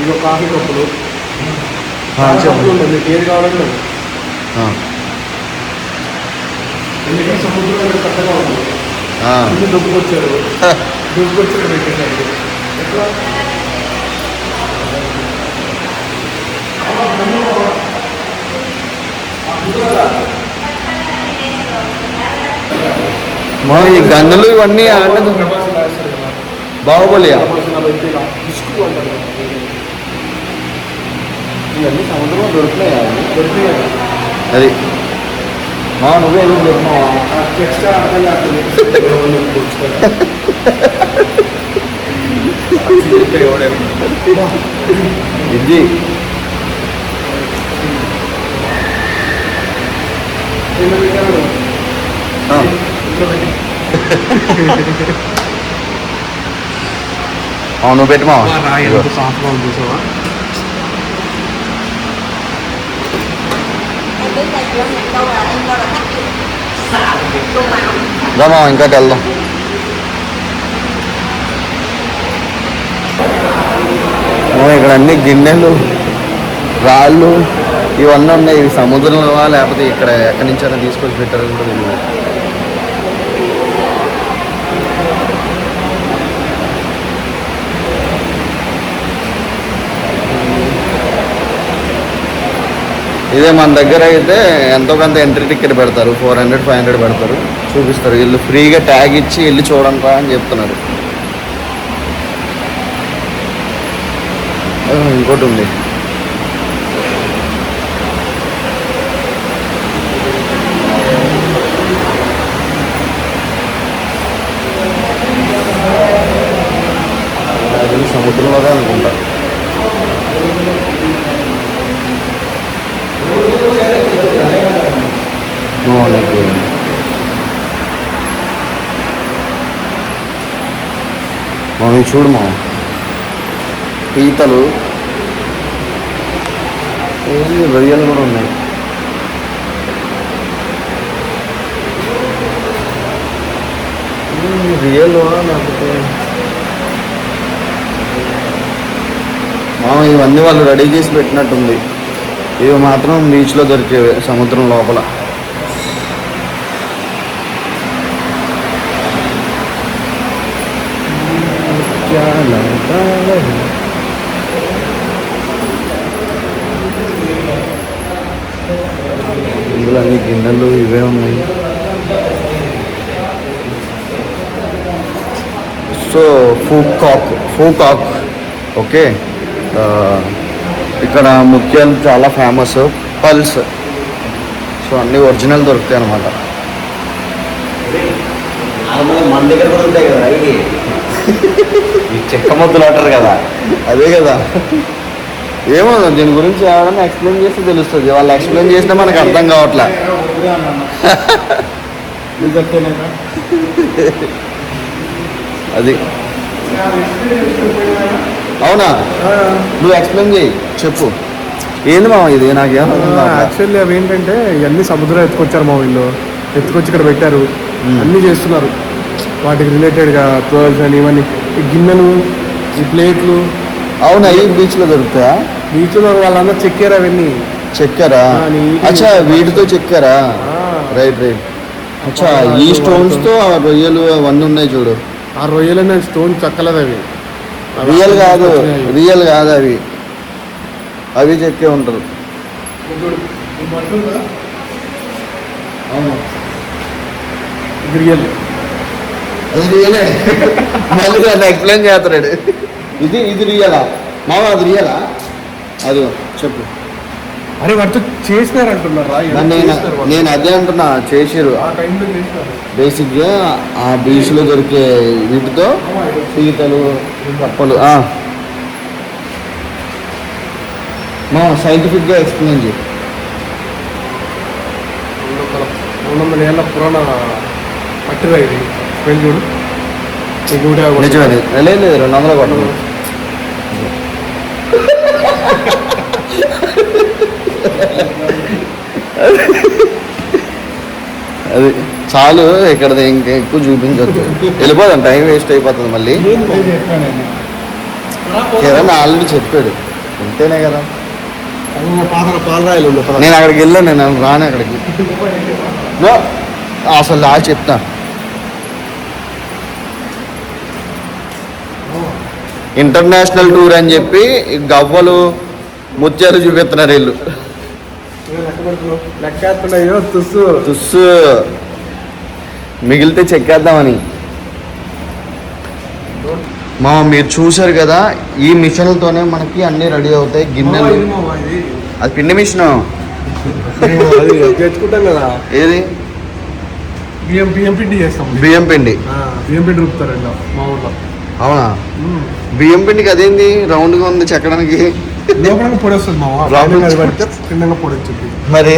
ఇక కాఫీ కప్పులు మీకు ఏది కావాలంటే సముద్రం కట్టగా ఉంది. దుబ్బుకొచ్చారు పెట్టేసారు. ఎట్లా మా ఈ గన్నులు ఇవన్నీ బాహుబలి ఇవన్నీ సముద్రంలో దొరుకుతున్నాయా? అది మా నువ్వే ఇది అవును పెట్టమా చూసావా? రామా ఇంకా వెళ్దాం. ఇక్కడ అన్ని గిన్నెలు రాళ్ళు ఇవన్నీ ఉన్నాయి. ఇవి సముద్రంలో లేకపోతే ఇక్కడ ఎక్కడి నుంచైనా తీసుకొచ్చి పెట్టారని కూడా తెలియదు. ఇదే మన దగ్గర అయితే ఎంతో కొంత ఎంట్రీ టికెట్ పెడతారు, 400-500 పెడతారు, చూపిస్తారు. వీళ్ళు ఫ్రీగా ట్యాగ్ ఇచ్చి వెళ్ళి చూడండి అని చెప్తున్నారు. ఇంకోటి ఉంది, సముద్రంలోనే అనుకుంటా. మనం చూడు మా పీతలు రొయ్యలు కూడా ఉన్నాయి. రియల్ లేకపోతే ఇవన్నీ వాళ్ళు రెడీ చేసి పెట్టినట్టుంది. ఇవి మాత్రం బీచ్లో దొరికేవి, సముద్రం లోపల. ఇందులో అన్ని గిన్నెలు ఇవే ఉన్నాయి. So Phu Quoc okay. ఇక్కడ ముత్యాలు చాలా ఫేమస్, పల్స్. సో అన్నీ ఒరిజినల్ దొరుకుతాయి అన్నమాట. మన దగ్గర కూడా ఉంటాయి కదా ఇవి చెక్క మొత్తులు అంటారు కదా, అదే కదా. ఏమో దీని గురించి ఎవరైనా ఎక్స్ప్లెయిన్ చేస్తే తెలుస్తుంది. వాళ్ళు ఎక్స్ప్లెయిన్ చేసినా మనకు అర్థం కావట్లే. అది అవునా? నువ్వు ఎక్స్ప్లెయిన్ చేయి, చెప్పు ఏంది మా ఇది. నాకేమన్నా యాక్చువల్లీ అవి ఏంటంటే ఇవన్నీ సముద్రం ఎత్తుకొచ్చారు, మా వీళ్ళు ఎత్తుకొచ్చి ఇక్కడ పెట్టారు, అన్నీ చేస్తున్నారు వాటికి రిలేటెడ్గా. పర్ల్స్ అని ఇవన్నీ, ఈ గిన్నెలు, ఈ ప్లేట్లు. అవునా? ఈ బీచ్లో దొరుకుతాయా? బీచ్లో వాళ్ళందరూ చెక్కారు అవన్నీ. చెక్కారా? అచ్చా, వీటితో చెక్కారా? రైట్. అచ్చా, ఈ స్టోన్స్తో రొయ్యలు అవన్నీ ఉన్నాయి చూడు. ఆ రొయ్యలు స్టోన్ చెక్కలేదు, అవి రియల్ కాదు అవి చెక్కే ఉంటారు. రియల్ అది రియలే. మళ్ళీ దాన్ని ఎక్స్ప్లెయిన్ చేస్తాడు. ఇది రియలా మామ? అది రియలా? అది చెప్పు. అరే వాటితో చేసినారంటున్నారా? నేను అదే అంటున్నా, చేసిరు. బేసిక్గా ఆ బీచ్లో దొరికే వీటితో పీతలు, కప్పలు. మా సైంటిఫిక్గా ఎక్స్ప్లెయిన్ చేయి. 300 ఏళ్ళ పురాణ పట్టిరా ఇది. వెళ్ళి చూడు. లేదు 200 కొట్టదు. అది చాలు ఇక్కడ ఇంకా ఎక్కువ చూపించవచ్చు. వెళ్ళిపోదాం, టైం వేస్ట్ అయిపోతుంది మళ్ళీ. కిరణ్ ఆల్రెడీ చెప్పాడు, అంతేనే కదా. పాలరాయలు నేను అక్కడికి వెళ్ళాను, నేను రాను అక్కడికి. అసలు లాస్ట్ చెప్తా. ఇంటర్నేషనల్ టూర్ అని చెప్పి గవ్వలు ముత్యాలు చూపిస్తున్నారు వీళ్ళు. లెక్కేస్తున్నాయో తుస్సు మిగిలితే చెక్కేద్దామని. మా మీరు చూసారు కదా, ఈ మిషన్లతోనే మనకి అన్ని రెడీ అవుతాయి. గిన్నెలు, అది పిండి మిషన్. తెచ్చుకుంటాం కదా, ఏది బియ్యం పిండి చేస్తాం. బియ్యం పిండి రూపుతారండి మా ఊళ్ళో. అవునా? బియ్యం పిండికి అదేంది రౌండ్గా ఉంది చెక్కడానికి? పొడి వస్తుంది మా కిందంగా పొడి వచ్చింది. మరి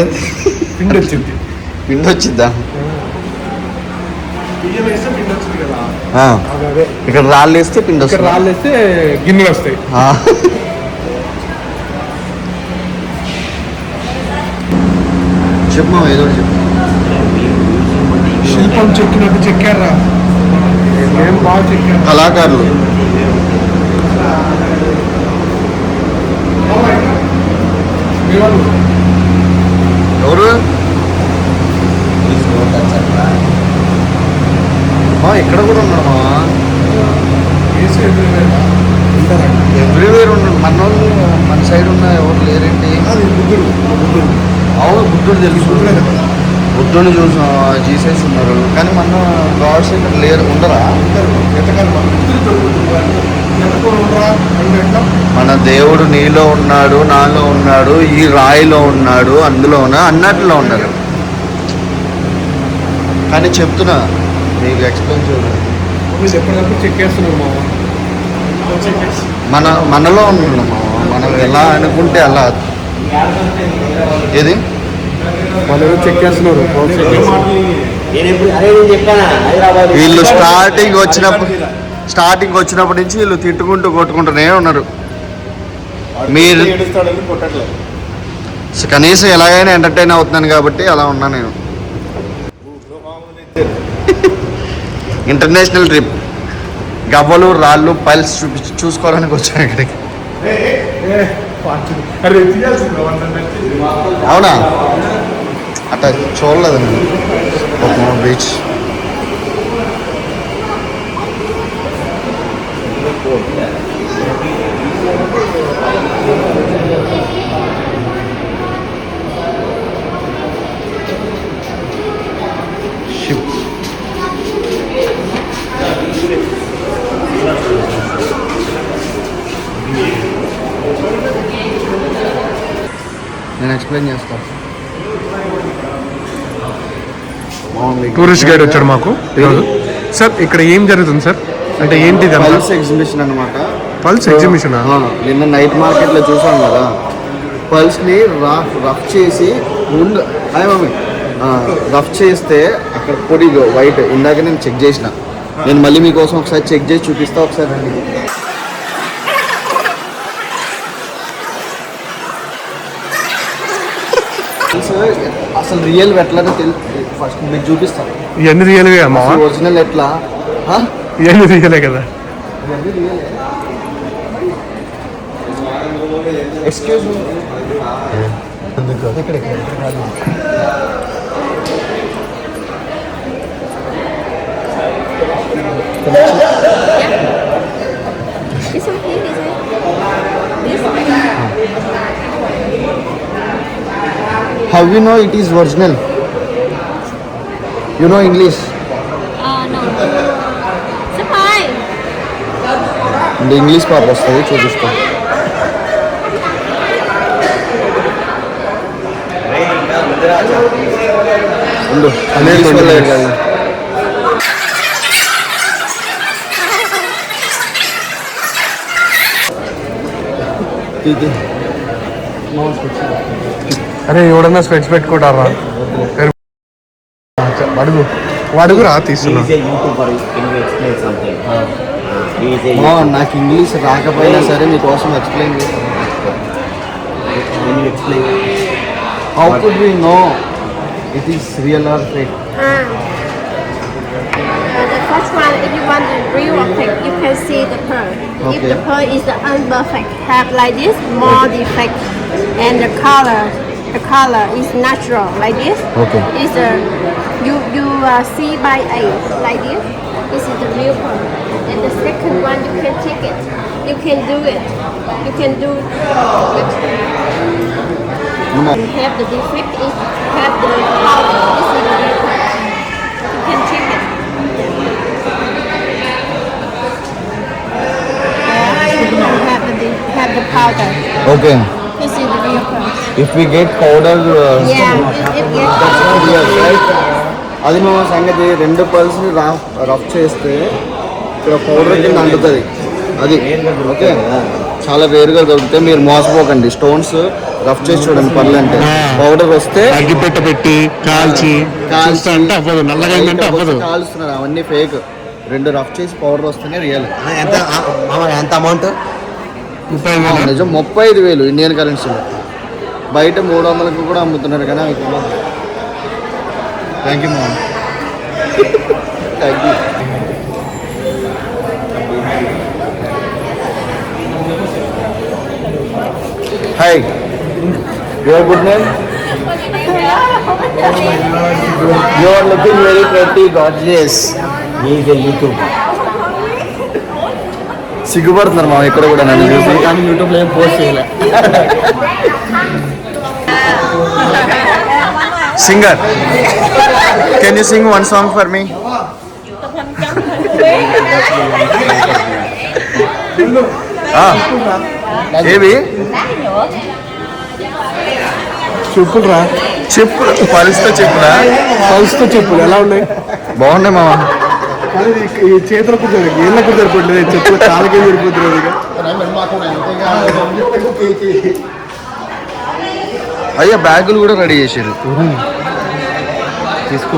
పిండి వచ్చింది. పిండి వచ్చిద్దా? బియ్యం వేస్తే పిండి వచ్చింది కదా. అదే ఇక్కడ రాళ్ళు వేస్తే పిండి వస్తుంది. రాళ్ళు వేస్తే గిన్నెలు వస్తాయి. చెప్పు ఏదో చెప్పు. శిల్పం చెక్కినట్టు చెక్కారా, ఏం బాగా చెక్కారు కళాకారులు. ఎవరు? ఇక్కడ కూడా ఉన్నాడు మా ఎవ్రీవేర్ ఉన్నాడు. మన వాళ్ళు మన సైడ్ ఉన్న ఎవరు లేరేంటి? అవును, బుద్ధుడు తెలుసు. బుద్ధుడిని చూసాం, జీసస్ ఉన్నారు, కానీ మన గాడ్స్ ఇక్కడ లేరు. ఉండరా? మన దేవుడు నీలో ఉన్నాడు, నాలో ఉన్నాడు, ఈ రాయిలో ఉన్నాడు, అందులోన అన్నట్లో ఉన్నాడు. కానీ చెప్తున్నా మీకు ఎక్స్ప్లెయిన్ చేయలేదు. ఎప్పటికప్పుడు చెక్కేస్తున్నావు మనలో ఉన్నాడు మనం ఎలా అనుకుంటే అలా. ఏది వాళ్ళు చెక్కేస్తున్నారు. వీళ్ళు స్టార్టింగ్ వచ్చినప్పటి నుంచి వీళ్ళు తిట్టుకుంటూ కొట్టుకుంటూనే ఉన్నారు. మీరు కనీసం ఎలాగైనా ఎంటర్టైన్ అవుతున్నాను కాబట్టి అలా ఉన్నా నేను. ఇంటర్నేషనల్ ట్రిప్, గవ్వలు రాళ్ళు పైల్స్ చూసుకోవడానికి వచ్చాను ఇక్కడికి. అవునా? అట్లా చూడలేదు నేను బీచ్. నేను ఎక్స్ప్లెయిన్ చేస్తాను. టూరిస్ట్ గైడ్ వచ్చాడు మాకు ఈరోజు. సార్ ఇక్కడ ఏం జరుగుతుంది సార్? అంటే ఏంటి? పల్స్ ఎగ్జిబిషన్ అనమాట. పల్స్ ఎగ్జిబిషన్ నిన్న నైట్ మార్కెట్లో చూసాం కదా, పల్స్ని రఫ్ చేసి ముందు రఫ్ చేస్తే అక్కడ పొడి వైట్ ఇందాక నేను చెక్ చేసిన. నేను మళ్ళీ మీకోసం ఒకసారి చెక్ చేసి చూపిస్తా, ఒకసారి రండి. అసలు రియల్ ఎట్లా ఫస్ట్ మీకు చూపిస్తాను. ఇవన్నీ రియల్గా అమ్మా? ఒరిజినల్ ఎట్లా? ఇవన్నీ రియలే కదా. Excuse This one here is this one. How you know it is original? You know English? No. So hi. English పాప వస్తుంది, చూపిస్తా. అరే ఎవడన్నా స్పెట్స్ పెట్టుకుంటారా? అడుగురా తీస్తున్నా. నాకు ఇంగ్లీష్ రాకపోయినా సరే మీకోసం ఎక్స్ప్లెయిన్ చేస్తాను. How could we know it is real or fake? see the pearl. If Okay. the pearl is imperfect, have like this, more defect, and the color is natural like this. Okay. Is you see by eye like this. This is the real pearl. And the second one, you can check it. You can do it. You can do. You have the defect. Is have the powder. This is the real pearl. You can check it. Have the powder. Okay This is the real pearl. If we get powder Yeah, it gets అది మా సంగతి రెండు పల్స్ని rough చేస్తే ఇక్కడ powder కింద అంటుతుంది అది okay చాలా రేరుగా దొరుకుతాయి మీరు మోసపోకండి స్టోన్స్ రఫ్ చేసి చూడండి పళ్ళు అంటే పౌడర్ వస్తే అగ్గిపెట్ట పెట్టి కాల్చి కాల్చి అంటే అవ్వదు నల్లగా అయిందంటే అవ్వదు. కాలుస్తున్నారు అవన్నీ ఫేక్ రెండు రఫ్ చేసి పౌడర్ వస్తేనే రియల్ ఎంత మామ ఎంత అమౌంట్? 35,000. నిజం 35,000 ఇండియన్ కరెన్సీలో బయట 300కు కూడా అమ్ముతున్నారు కానీ అవి thank you ma'am thank you hi your good name you are looking very pretty gorgeous YouTube సిగ్గుపడుతున్నారు మా ఇక్కడ కూడా నన్ను చూసి కానీ యూట్యూబ్లో ఏం పోస్ట్ చేయలే. Singer can you sing one song for me ఏవి చెప్పులు రా, చెప్పులు పలుస్తో చెప్పులా పల్స్తో చెప్పులు ఎలా ఉన్నాయి? బాగున్నాయి మామ కానీ ఈ చేతుల కుదరదు, ఏళ్ళ కుదరపడలేదు, చెప్పులు కాలకే సరిపోతున్నారు ఇక. అయ్యా బ్యాగులు కూడా రెడీ చేసారు తీసుకో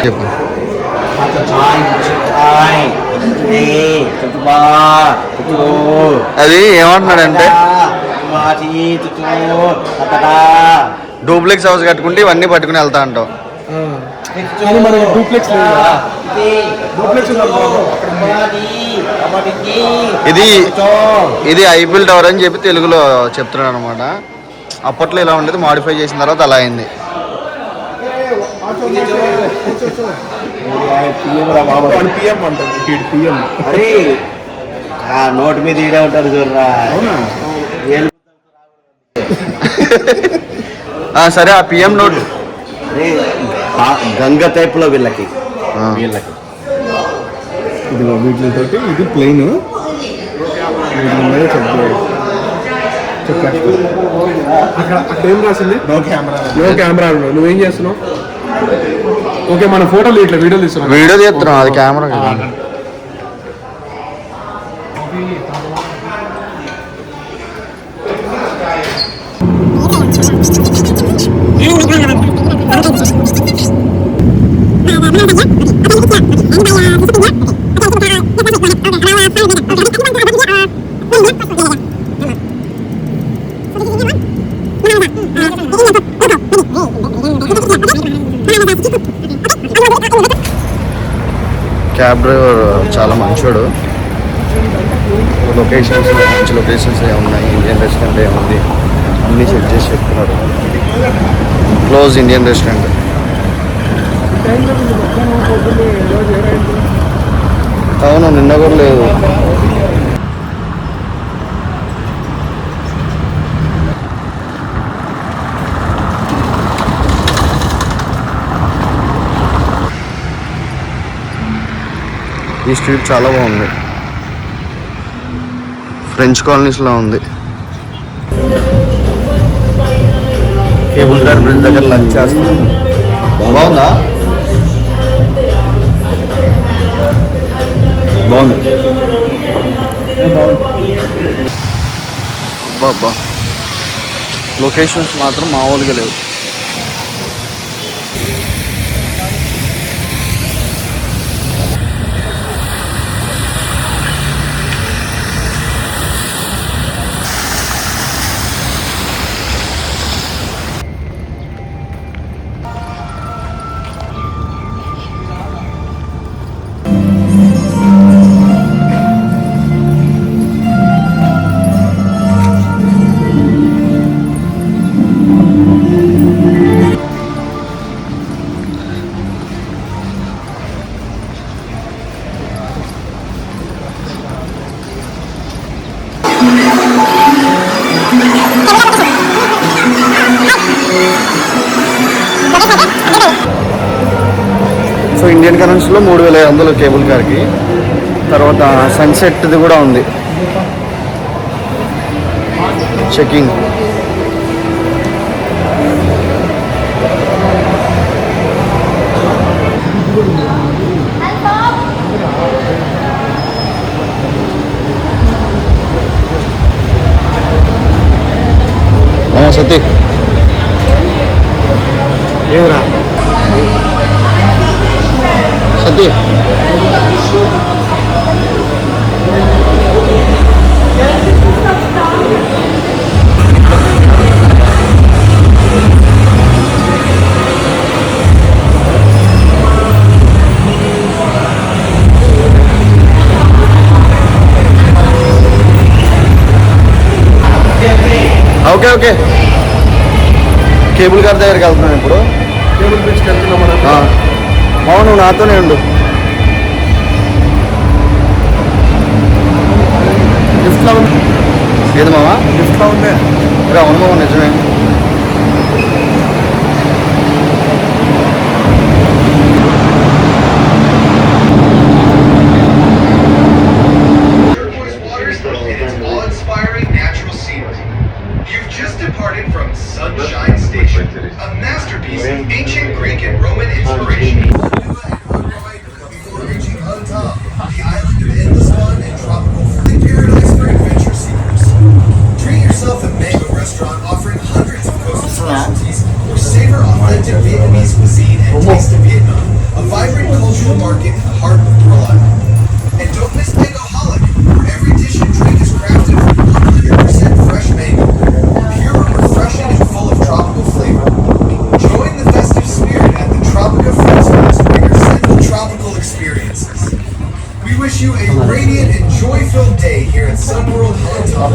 చెప్పు అది ఏమంటున్నాడంటే డూప్లెక్స్ హౌస్ కట్టుకుంటే ఇవన్నీ పట్టుకుని వెళ్తా అంటావు కానీ మనకి డూప్లెక్స్ లేదు కదా. డూప్లెక్స్ ఇది ఐఫిల్ టవర్ అని చెప్పి తెలుగులో చెప్తున్నాడు అనమాట. అప్పట్లో ఇలా ఉండేది, మాడిఫై చేసిన తర్వాత అలా అయింది. పిఎం అంటారు, పిఎం. అరే నోటి మీద ఈడే ఉంటారు చూడరా. సరే ఆ పిఎం నోట్ గంగ టైప్ లో వీళ్ళకి ఇదిగో వీటితోటి ఇది ప్లెయిన్, అక్కడ ఏం రాసింది? No camera. నువ్వేం చేస్తున్నావు? ఓకే, మన ఫోటోలు ఇట్లా వీడియోలు తీస్తున్నాం. వీడియో తీస్తున్నాం, అది కెమెరా కదా. క్యాబ్ డ్రైవర్ చాలా మంచోడు. లొకేషన్స్ మంచి లొకేషన్స్ ఏమున్నాయి, ఇండియన్ రెస్టారెంట్ ఏముంది అన్నీ చెక్ చేసి చెప్తున్నారు. Close Indian restaurant. అవును, నిన్న కూడా లేదు. ఈ స్ట్రీట్ చాలా బాగుంది, ఫ్రెంచ్ కాలనీస్లో ఉంది. కేబుల్ కార్ బ్రిడ్జ్ దగ్గర లంచ్ చేస్తున్నాం. బాగుందా? బాగుంది. అబ్బా లొకేషన్స్ మాత్రం మామూలుగా లేవు. సో ఇండియన్ కరెన్సీలో 3500 కేబుల్ కార్కి. తర్వాత సన్సెట్ది కూడా ఉంది చెకింగ్. సతీ ఏదిరా సతీ ఓకే ఓకే కేబుల్ కార్ దగ్గరికి వెళ్తున్నాను ఇప్పుడు. కేబుల్ బ్రిడ్జ్కి వెళ్తున్నాం మనం. అవును నాతోనే ఉండు. గిఫ్ట్లా ఉంది. ఏది మావా గిఫ్ట్లా ఉంది. అవును మామ నిజమే. Sunshine Station, a masterpiece of ancient Greek and Roman inspiration. Before reaching on top, the island of endless fun and tropical fruit paradise for adventure seekers. Treat yourself a mango restaurant offering hundreds of coastal specialties, or savor authentic Vietnamese cuisine and taste of Vietnam. A vibrant cultural market in the heart of Pearl Island. And don't miss Mangoholic, where every dish and drink is crafted from 100% fresh mango. Pure, refreshing, and full of tropical flavor. Join the festive spirit at the Tropica Festivals for your simple tropical experiences. We wish you a radiant and joy-filled day here at Sun World on top.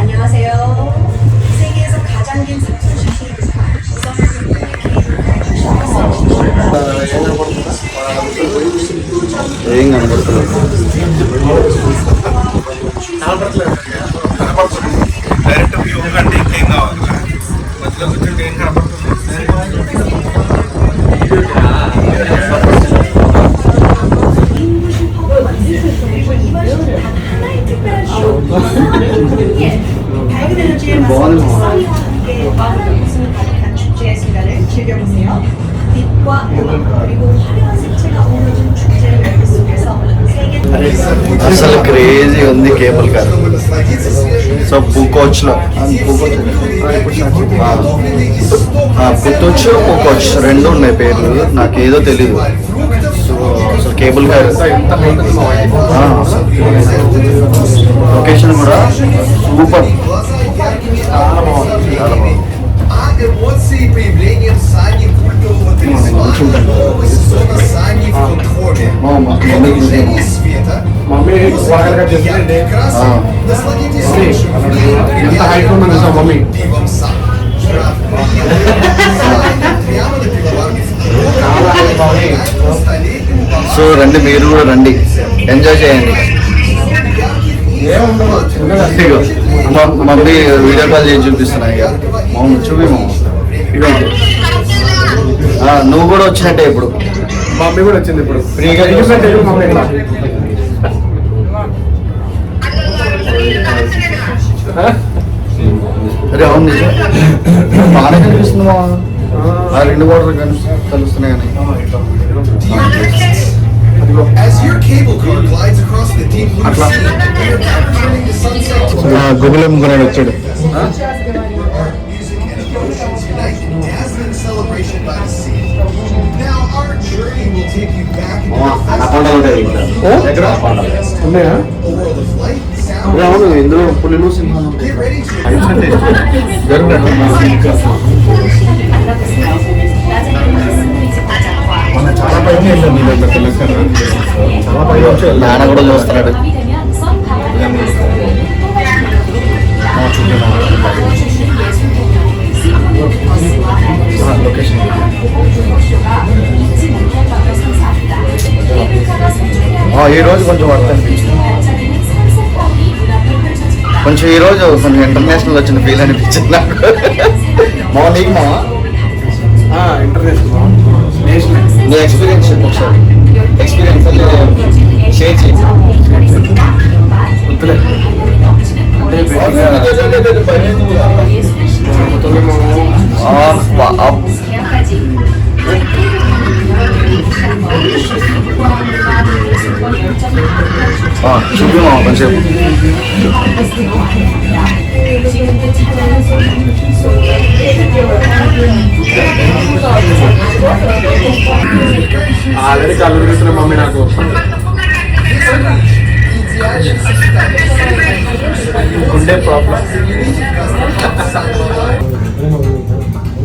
안녕하세요. 세계에서 가장 긴 생선 슈팅을 ఏం కనబడుతుంది. Direct view కంటే ఇంకేం కావాలి. మధ్యలో కూర్చుంటే ఏం కనపడుతుంది. 밝은 에너지의 맛과 함께 빠른 웃음을 가득한 축제의 순간을 즐겨보세요. 빛과 음악 그리고 화려한 색채가 어우러진 축제의 열기 속에서 세계 అసలు క్రేజీ ఉంది కేబుల్ కార్. సో పూకోచ్ లో పుత్తోచ్ పూకోచ్ రెండు ఉన్నాయి పేర్లు, నాకు ఏదో తెలీదు. సో అసలు కేబుల్ కార్ లొకేషన్ కూడా super. Emocje i pojawieniem sani kultowego wysoka sani w konformie. Wydarzenie świata. Mummy కూరగాయలుగా చేస్తుంటే Nasladnicie ఎంత హైట్ ఉన్నది sir mummy. piwem sam. Прямо на пивоварне so రండి, మీరు కూడా రండి, ఎంజాయ్ చేయండి. ఇగో మమ్మీ వీడియో కాల్ చేసి చూపిస్తున్నాయి. ఇక మమ్మల్ని చూపి మమ్మ. ఇగో నువ్వు కూడా వచ్చినట్టే ఇప్పుడు. మమ్మీ కూడా వచ్చింది ఇప్పుడు ఫ్రీగా మమ్మీ ఇక్కడ. అరే అవును నిజం, బాగానే కనిపిస్తుంది మా. ఆ రెండు బోర్డర్లు కలుస్తున్నాయి కానీ. As your cable car glides across the deep blue sea, we are now returning to sunset. గుబులం కొనాడు వచ్చాడు. Art, music, and emotions unite in dazzling celebration by the sea. Now our journey will take you back into the ఉన్నాయా? a world of light, sound, అవును, ఇందులో పులిలు సింహాలు ఉంటాయి. get ready to చాలా పైకి వెళ్ళాను నేను తెలంగాణ. చాలా పైకి వచ్చాను. నాన్న కూడా చూస్తున్నాడు. లొకేషన్ ఈ రోజు కొంచెం వర్క్ అనిపించింది. కొంచెం ఈరోజు కొంచెం ఇంటర్నేషనల్ వచ్చిన ఫీల్ అనిపించింది నాకు. మా నీకు మా ఇంటర్నేషనల్ నేషనల్ నీ ఎక్స్పీరియన్స్ చెప్పు ఒకసారి. ఎక్స్పీరియన్స్ షేర్ చేయి. వద్దులే అంటే చూపి మా కొంచెం. ఆల్రెడీ కళ్ళు తిరుగుతున్నా మమ్మీ నాకు. ఉండే ప్రాబ్లం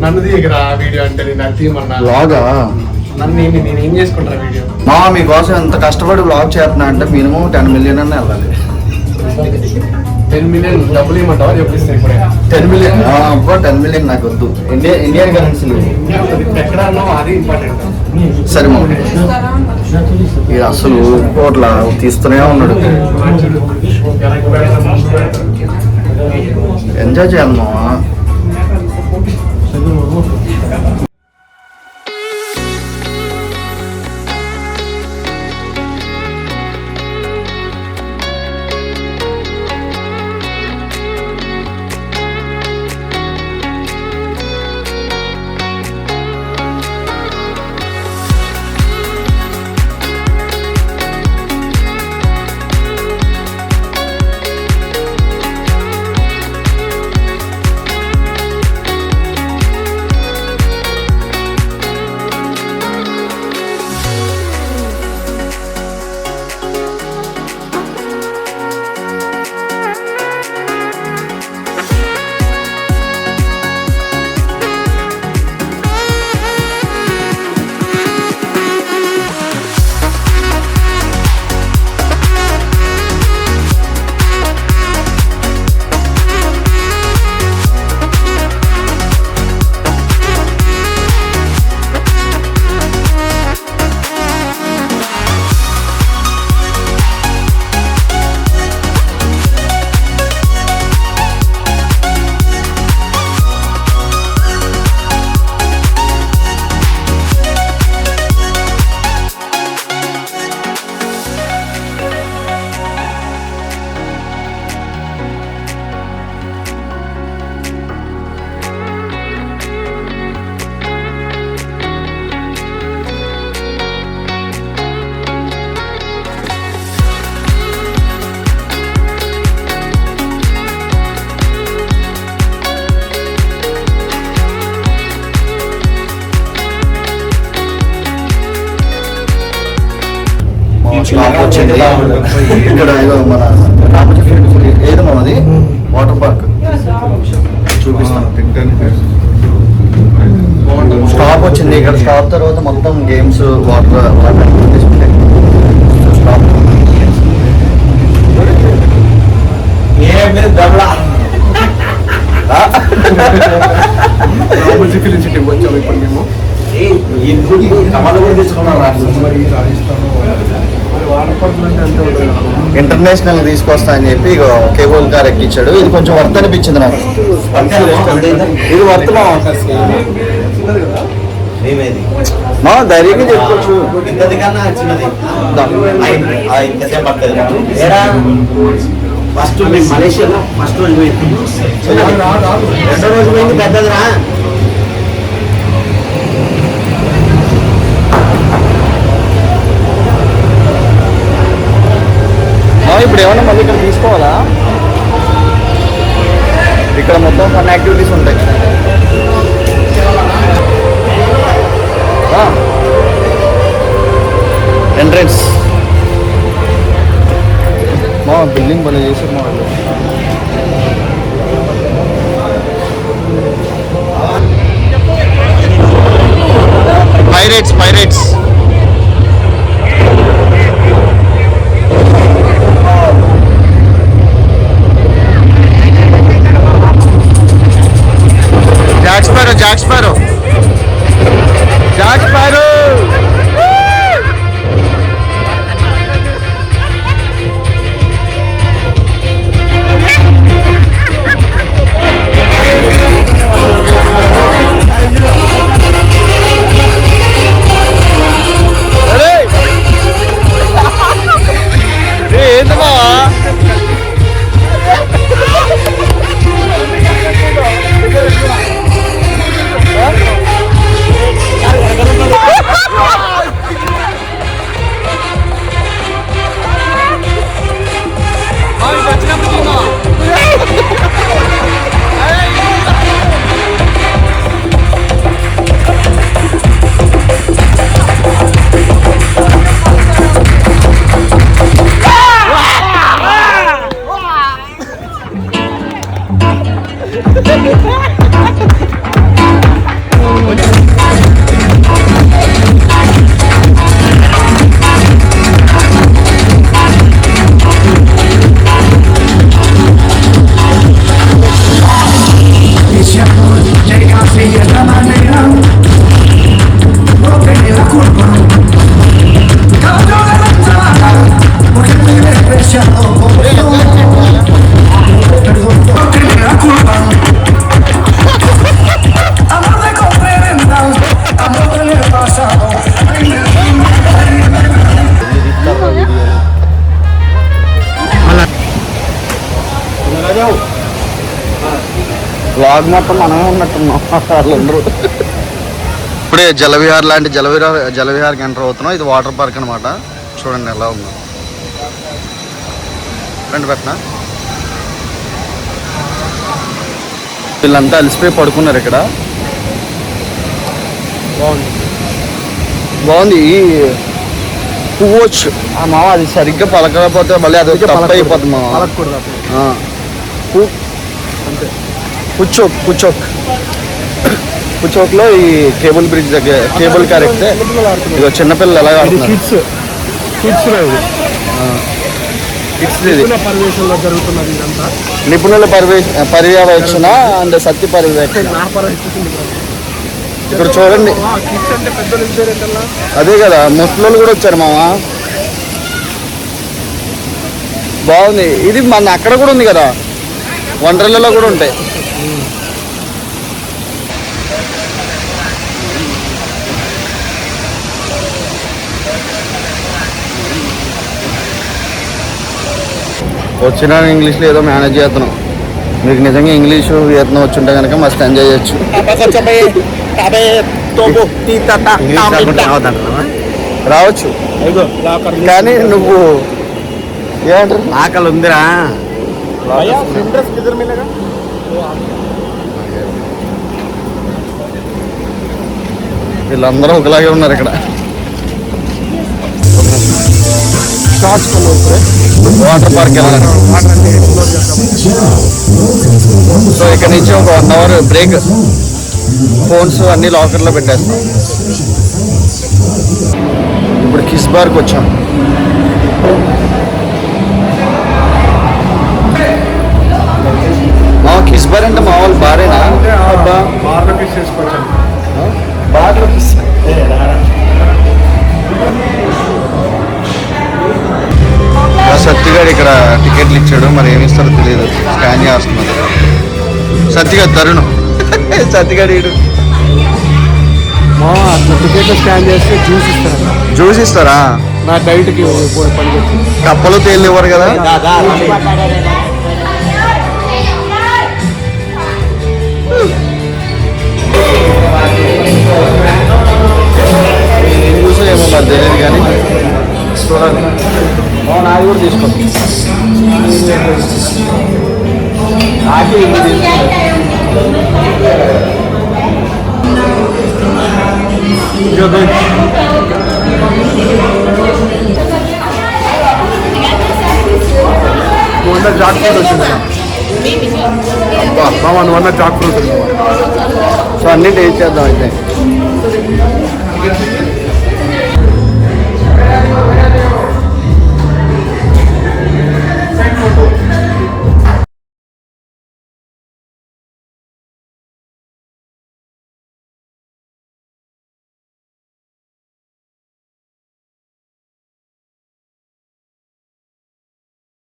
నన్ను దిగరా వీడియో అంటే నేను అది తీయమన్నా. బ్లాగా నన్ను నేను ఏం చేసుకుంటా వీడియో. మా మీకోసం ఎంత కష్టపడి బ్లాగ్ చేస్తున్నా అంటే మినిమం 10 million అన్న వెళ్ళాలి. 10 million డబ్బులు ఇవ్వమంటావా చెప్పిస్తాను ఇప్పుడే. 10 million 10 million నాకు వద్దు. ఇండియన్ కరెన్సీ ఎక్కడ అన్నావు అది ఇంపార్టెంట్. సరే మా ఇది అసలు కోట్ల తీస్తూనే ఉన్నాడు. ఎంజాయ్ చేయాలి మావా. స్టాప్ వచ్చింది. ఇక్కడ ఏదో మన ఏదో అది వాటర్ పార్క్ చూపిస్తాను. స్టాప్ వచ్చింది. ఇక్కడ స్టాప్ తర్వాత మొత్తం games water stop. Film city వచ్చాము ఇప్పుడు మేము. ఇంటర్నేషనల్ తీసుకొస్తా అని చెప్పి కేబుల్ కార్ ఎక్కించాడు. ఇది కొంచెం వర్త్ అనిపించింది నాకు. ఇది వర్త్ మా ధైర్యంగా చెప్పుకోవచ్చు. ఫస్ట్ మలేషియాలో ఫస్ట్ రోజు పోయింది, రెండో రోజు పోయింది పెద్దదిరా. ఇప్పుడు ఏమన్నా మళ్ళీ ఇక్కడ తీసుకోవాలా? ఇక్కడ మొత్తం ఫన్ యాక్టివిటీస్ ఉంటాయి. ఎంట్రన్స్ మా బిల్డింగ్ భలే చేసారు మా వాళ్ళు. పైరేట్స్ జాక్ స్పారో బ్లాగ్ మొత్తం మనమే ఉన్నట్టున్నాం వాళ్ళందరూ. ఇప్పుడే జలవిహార్ లాంటి జలవిహార్కి ఎంటర్ అవుతున్నాం. ఇది వాటర్ పార్క్ అనమాట. చూడండి ఎలా ఉందో. రెండు పెట్టినా వీళ్ళంతా అలసిపోయి పడుకున్నారు ఇక్కడ. బాగుంది. ఈ పువ్వచ్చు మామ, అది సరిగ్గా పలకకపోతే మళ్ళీ అది తప్ప అయిపోతుంది మామ. పుచ్చోక్లో ఈ కేబుల్ బ్రిడ్జ్ దగ్గర కేబుల్ కార్ ఎక్కితే ఇక చిన్నపిల్లలు ఎలా ఆడుతున్నారు. నిపుణుల పర్యవేక్షణ అండ్ సత్య పర్యవేక్షణ. ఇక్కడ చూడండి, అదే కదా ముసలోళ్ళు కూడా వచ్చారు మామ. బాగుంది. ఇది మన అక్కడ కూడా ఉంది కదా, వండర్లలో కూడా ఉంటాయి. వచ్చినా ఇంగ్లీష్లో ఏదో మేనేజ్ చేస్తున్నాం. మీకు నిజంగా ఇంగ్లీషు వియత్నం వచ్చుంటే కనుక మస్తు ఎంజాయ్ చేయొచ్చు. రావచ్చు కానీ నువ్వు ఏమంటారు, ఆకలి ఉందిరా. వీళ్ళందరూ ఒకలాగే ఉన్నారు ఇక్కడ. వాటర్ పార్క్ వెళ్ళాలి. సో ఇక్కడ నుంచి ఒక 1 అవర్ బ్రేక్. ఫోన్స్ అన్ని లాకర్లో పెట్టేస్తాం. ఇప్పుడు కిస్ బార్కి వచ్చాం. కిస్ బార్ అంటే మామూలు బారేనా? బార్లో కిస్ చేసుకోవచ్చు. బార్లో కిస్. సత్తిగాడు ఇక్కడ టికెట్లు ఇచ్చాడు. మరి ఏమి ఇస్తారో తెలియదు. స్కాన్ చేస్తున్నారు. సత్తిగాడు తరుణ్ సత్తిగాడు ఇడు అట్లా టికెట్లు స్కాన్ చేస్తే జ్యూస్ ఇస్తారా? నా డైట్కి పనికొచ్చింది. కప్పలు తేలి ఇవ్వరు కదా. జ్యూస్ ఏమో మరి తెలియదు కానీ చూడాలి. నాది కూడా తీసుకోండి. జాక్ ఫ్రూట్ వచ్చింది. అబ్బా నువ్వు అన్న జాక్ ఫ్రూట్. సో అన్ని టేస్ట్ చేద్దాం అయితే.